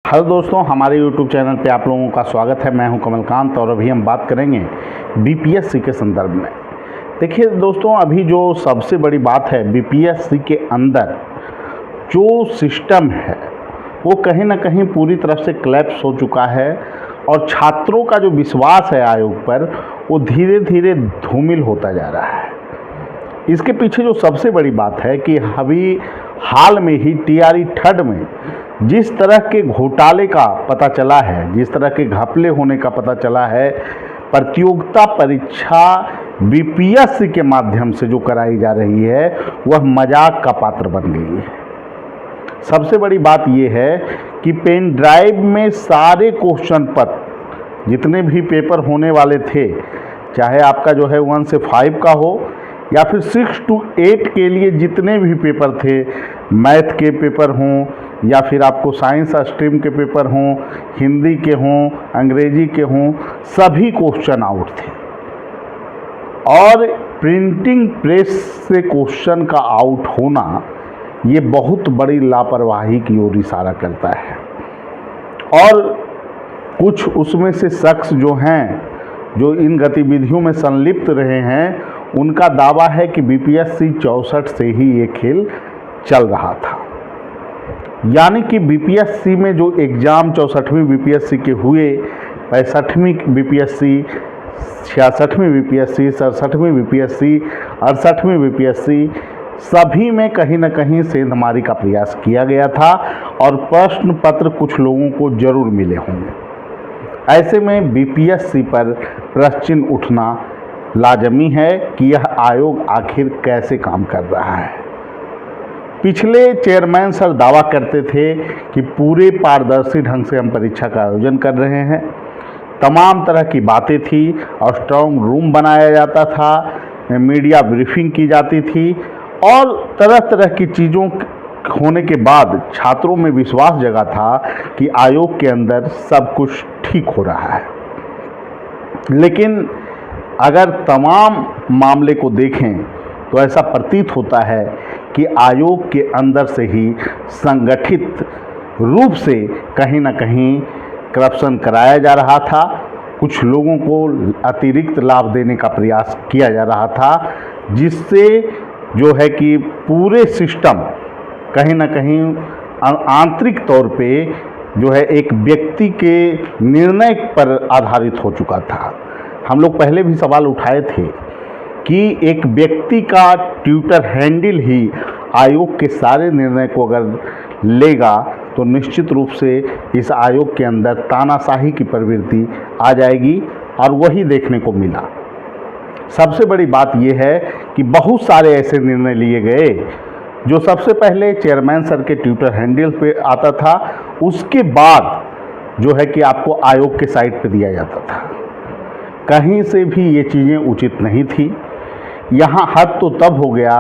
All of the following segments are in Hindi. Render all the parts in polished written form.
हेलो दोस्तों, हमारे YouTube चैनल पे आप लोगों का स्वागत है। मैं हूं कमलकांत और अभी हम बात करेंगे बीपीएससी के संदर्भ में। देखिए दोस्तों, अभी जो सबसे बड़ी बात है, बीपीएससी के अंदर जो सिस्टम है वो कहीं ना कहीं पूरी तरफ से क्लैप्स हो चुका है और छात्रों का जो विश्वास है आयोग पर वो धीरे धीरे धूमिल होता जा रहा है। इसके पीछे जो सबसे बड़ी बात है कि अभी हाल में ही टीआरई थर्ड में जिस तरह के घोटाले का पता चला है, जिस तरह के घपले होने का पता चला है, प्रतियोगिता परीक्षा बीपीएससी के माध्यम से जो कराई जा रही है वह मजाक का पात्र बन गई है। सबसे बड़ी बात यह है कि पेन ड्राइव में सारे क्वेश्चन पत्र जितने भी पेपर होने वाले थे, चाहे आपका जो है 1 से 5 का हो या फिर 6 to 8 के लिए जितने भी पेपर थे, मैथ के पेपर हों या फिर आपको साइंस स्ट्रीम के पेपर हों, हिंदी के हों, अंग्रेजी के हों, सभी क्वेश्चन आउट थे। और प्रिंटिंग प्रेस से क्वेश्चन का आउट होना ये बहुत बड़ी लापरवाही की ओर इशारा करता है। और कुछ उसमें से शख्स जो हैं, जो इन गतिविधियों में संलिप्त रहे हैं, उनका दावा है कि बीपीएससी 64 से ही ये खेल चल रहा था। यानी कि बीपीएससी में जो एग्ज़ाम 64वीं बीपीएससी के हुए, 65वीं बीपीएससी, 66वीं बीपीएससी, 67वीं बीपीएससी, 68वीं बीपीएससी, सभी में कहीं ना कहीं सेंधमारी का प्रयास किया गया था और प्रश्न पत्र कुछ लोगों को जरूर मिले होंगे। ऐसे में बीपीएससी पर प्रश्न चिन्ह उठना लाजमी है कि यह आयोग आखिर कैसे काम कर रहा है। पिछले चेयरमैन सर दावा करते थे कि पूरे पारदर्शी ढंग से हम परीक्षा का आयोजन कर रहे हैं, तमाम तरह की बातें थी और स्ट्रॉन्ग रूम बनाया जाता था, मीडिया ब्रीफिंग की जाती थी और तरह तरह की चीज़ों होने के बाद छात्रों में विश्वास जगा था कि आयोग के अंदर सब कुछ ठीक हो रहा है। लेकिन अगर तमाम मामले को देखें तो ऐसा प्रतीत होता है कि आयोग के अंदर से ही संगठित रूप से कहीं ना कहीं करप्शन कराया जा रहा था। कुछ लोगों को अतिरिक्त लाभ देने का प्रयास किया जा रहा था, जिससे जो है कि पूरे सिस्टम कहीं ना कहीं आंतरिक तौर पे जो है एक व्यक्ति के निर्णय पर आधारित हो चुका था। हम लोग पहले भी सवाल उठाए थे कि एक व्यक्ति का ट्विटर हैंडल ही आयोग के सारे निर्णय को अगर लेगा तो निश्चित रूप से इस आयोग के अंदर तानाशाही की प्रवृत्ति आ जाएगी और वही देखने को मिला। सबसे बड़ी बात यह है कि बहुत सारे ऐसे निर्णय लिए गए जो सबसे पहले चेयरमैन सर के ट्विटर हैंडल पे आता था, उसके बाद जो है कि आपको आयोग के साइट पे दिया जाता था। कहीं से भी ये चीज़ें उचित नहीं थी। यहाँ हद तो तब हो गया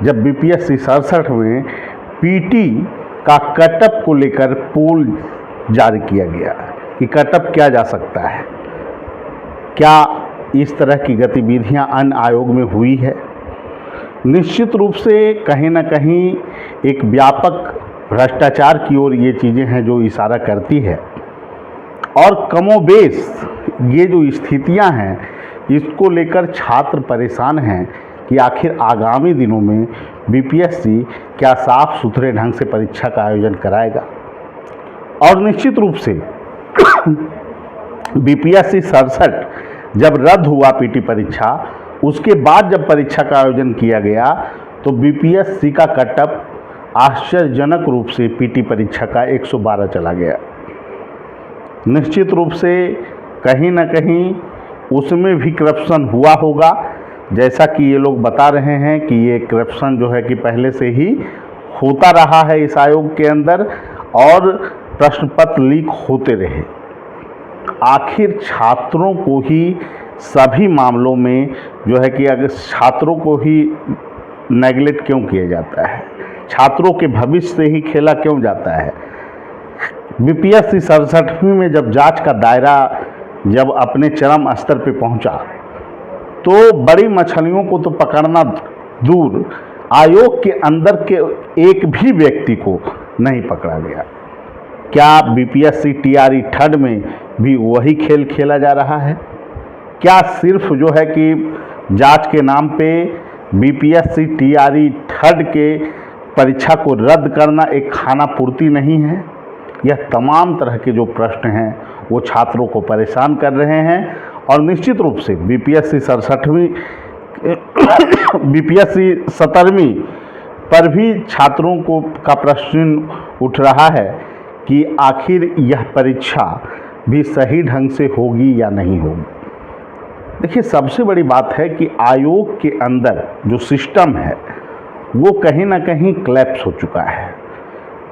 जब बीपीएससी 67 में पीटी का कटअप को लेकर पोल जारी किया गया कि कटअप किया जा सकता है। क्या इस तरह की गतिविधियां अन्य आयोग में हुई है? निश्चित रूप से कहीं ना कहीं एक व्यापक भ्रष्टाचार की ओर ये चीज़ें हैं जो इशारा करती है। और कमोबेश ये जो स्थितियां हैं, इसको लेकर छात्र परेशान हैं कि आखिर आगामी दिनों में बीपीएससी क्या साफ सुथरे ढंग से परीक्षा का आयोजन कराएगा। और निश्चित रूप से बीपीएससी 67 जब रद्द हुआ पीटी परीक्षा, उसके बाद जब परीक्षा का आयोजन किया गया तो बीपीएससी का कटअप आश्चर्यजनक रूप से पीटी परीक्षा का 112 चला गया। निश्चित रूप से कहीं ना कहीं उसमें भी करप्शन हुआ होगा, जैसा कि ये लोग बता रहे हैं कि ये करप्शन जो है कि पहले से ही होता रहा है इस आयोग के अंदर और प्रश्न पत्र लीक होते रहे। आखिर छात्रों को ही सभी मामलों में जो है कि अगर छात्रों को ही नेगलेक्ट क्यों किया जाता है, छात्रों के भविष्य से ही खेला क्यों जाता है। बीपीएससी 67वीं में जब जांच का दायरा जब अपने चरम स्तर पे पहुंचा तो बड़ी मछलियों को तो पकड़ना दूर, आयोग के अंदर के एक भी व्यक्ति को नहीं पकड़ा गया। क्या बीपीएससी टीआरई थर्ड में भी वही खेल खेला जा रहा है? क्या सिर्फ जो है कि जांच के नाम पे बीपीएससी टीआरई थर्ड के परीक्षा को रद्द करना एक खाना पूर्ति नहीं है? यह तमाम तरह के जो प्रश्न हैं वो छात्रों को परेशान कर रहे हैं और निश्चित रूप से बीपीएससी 67वीं बीपीएससी 17वीं पर भी छात्रों को का प्रश्न उठ रहा है कि आखिर यह परीक्षा भी सही ढंग से होगी या नहीं होगी। देखिए, सबसे बड़ी बात है कि आयोग के अंदर जो सिस्टम है वो कहीं ना कहीं क्लैप्स हो चुका है।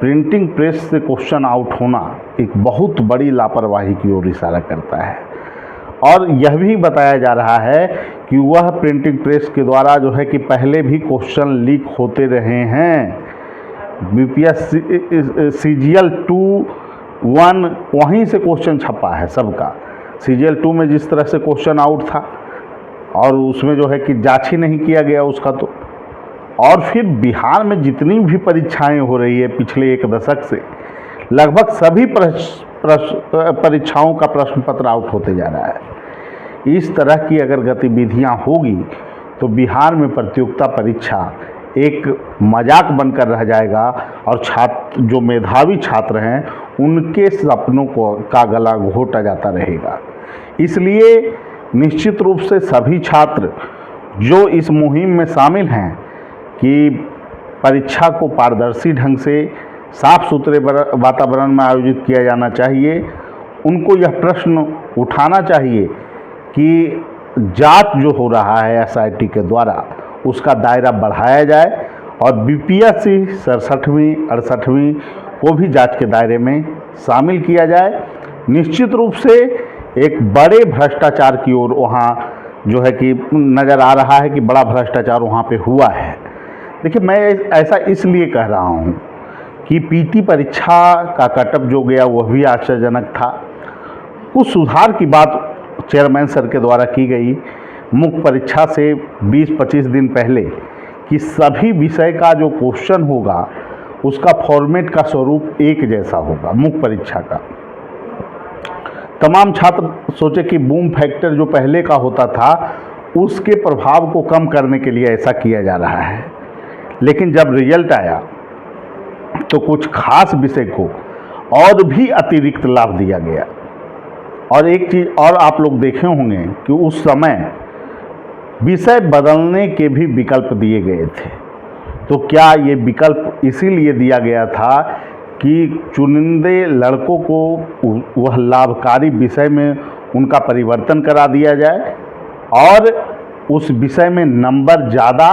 प्रिंटिंग प्रेस से क्वेश्चन आउट होना एक बहुत बड़ी लापरवाही की ओर इशारा करता है और यह भी बताया जा रहा है कि वह प्रिंटिंग प्रेस के द्वारा जो है कि पहले भी क्वेश्चन लीक होते रहे हैं। बीपीएससी CGL 2-1 वहीं से क्वेश्चन छपा है सबका। CGL 2 में जिस तरह से क्वेश्चन आउट था और उसमें जो है कि जांच ही नहीं किया गया उसका, तो और फिर बिहार में जितनी भी परीक्षाएं हो रही है पिछले एक दशक से, लगभग सभी परीक्षाओं का प्रश्न पत्र आउट होते जा रहा है। इस तरह की अगर गतिविधियां होगी तो बिहार में प्रतियोगिता परीक्षा एक मजाक बनकर रह जाएगा और छात्र जो मेधावी छात्र हैं उनके सपनों को का गला घोटा जाता रहेगा। इसलिए निश्चित रूप से सभी छात्र जो इस मुहिम में शामिल हैं कि परीक्षा को पारदर्शी ढंग से साफ सुथरे वातावरण में आयोजित किया जाना चाहिए, उनको यह प्रश्न उठाना चाहिए कि जांच जो हो रहा है SIT के द्वारा उसका दायरा बढ़ाया जाए और बीपीएससी 67वीं 68वीं को भी जांच के दायरे में शामिल किया जाए। निश्चित रूप से एक बड़े भ्रष्टाचार की ओर वहाँ जो है कि नज़र आ रहा है कि बड़ा भ्रष्टाचार वहाँ पे हुआ है। देखिए, मैं ऐसा इसलिए कह रहा हूँ कि पीटी परीक्षा का कटअप जो गया वह भी आश्चर्यजनक था। कुछ सुधार की बात चेयरमैन सर के द्वारा की गई मुख्य परीक्षा से 20-25 दिन पहले कि सभी विषय का जो क्वेश्चन होगा उसका फॉर्मेट का स्वरूप एक जैसा होगा। मुख्य परीक्षा का तमाम छात्र सोचे कि बूम फैक्टर जो पहले का होता था उसके प्रभाव को कम करने के लिए ऐसा किया जा रहा है, लेकिन जब रिजल्ट आया तो कुछ खास विषय को और भी अतिरिक्त लाभ दिया गया। और एक चीज़ और आप लोग देखे होंगे कि उस समय विषय बदलने के भी विकल्प दिए गए थे। तो क्या ये विकल्प इसीलिए दिया गया था कि चुनिंदे लड़कों को वह लाभकारी विषय में उनका परिवर्तन करा दिया जाए और उस विषय में नंबर ज़्यादा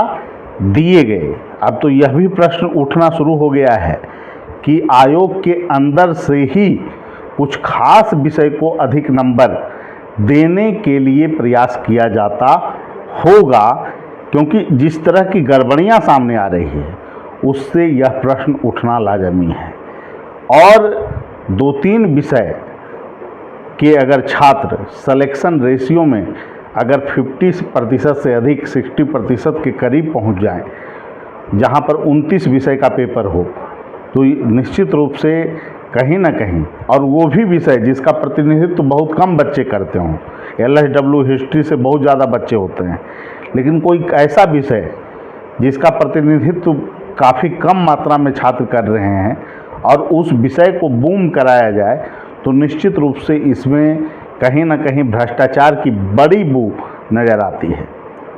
दिए गए। अब तो यह भी प्रश्न उठना शुरू हो गया है कि आयोग के अंदर से ही कुछ खास विषय को अधिक नंबर देने के लिए प्रयास किया जाता होगा, क्योंकि जिस तरह की गड़बड़ियां सामने आ रही है उससे यह प्रश्न उठना लाजमी है। और 2-3 विषय के अगर छात्र सिलेक्शन रेशियो में अगर 50% से अधिक 60% के करीब पहुंच जाएं, जहां पर 29 विषय का पेपर हो, तो निश्चित रूप से कहीं ना कहीं, और वो भी विषय जिसका प्रतिनिधित्व बहुत कम बच्चे करते हों, LSW हिस्ट्री से बहुत ज़्यादा बच्चे होते हैं, लेकिन कोई ऐसा विषय जिसका प्रतिनिधित्व काफ़ी कम मात्रा में छात्र कर रहे हैं और उस विषय को बूम कराया जाए, तो निश्चित रूप से इसमें कहीं ना कहीं भ्रष्टाचार की बड़ी बू नज़र आती है।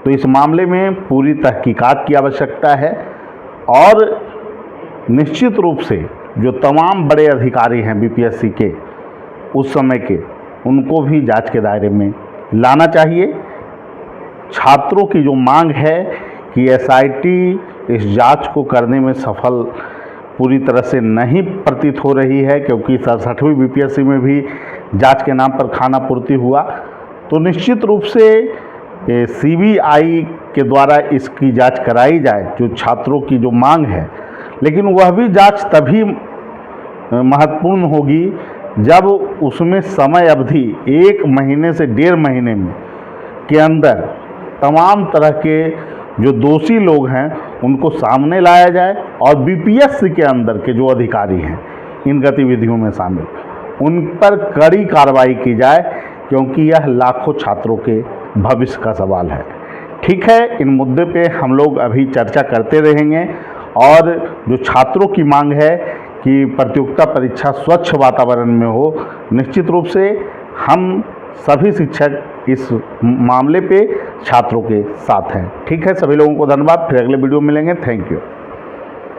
तो इस मामले में पूरी तहकीकात की आवश्यकता है और निश्चित रूप से जो तमाम बड़े अधिकारी हैं बीपीएससी के उस समय के, उनको भी जांच के दायरे में लाना चाहिए। छात्रों की जो मांग है कि SIT इस जांच को करने में सफल पूरी तरह से नहीं प्रतीत हो रही है, क्योंकि 67वीं बीपीएससी में भी जांच के नाम पर खाना पूर्ति हुआ, तो निश्चित रूप से CBI के द्वारा इसकी जांच कराई जाए जो छात्रों की जो मांग है। लेकिन वह भी जांच तभी महत्वपूर्ण होगी जब उसमें समय अवधि 1 महीने से 1.5 महीने में के अंदर तमाम तरह के जो दोषी लोग हैं उनको सामने लाया जाए और बीपीएससी के अंदर के जो अधिकारी हैं इन गतिविधियों में शामिल, उन पर कड़ी कार्रवाई की जाए, क्योंकि यह लाखों छात्रों के भविष्य का सवाल है। ठीक है, इन मुद्दे पे हम लोग अभी चर्चा करते रहेंगे और जो छात्रों की मांग है कि प्रतियोगिता परीक्षा स्वच्छ वातावरण में हो, निश्चित रूप से हम सभी शिक्षक इस मामले पे छात्रों के साथ हैं। ठीक है, सभी लोगों को धन्यवाद। फिर अगले वीडियो में मिलेंगे। Thank you.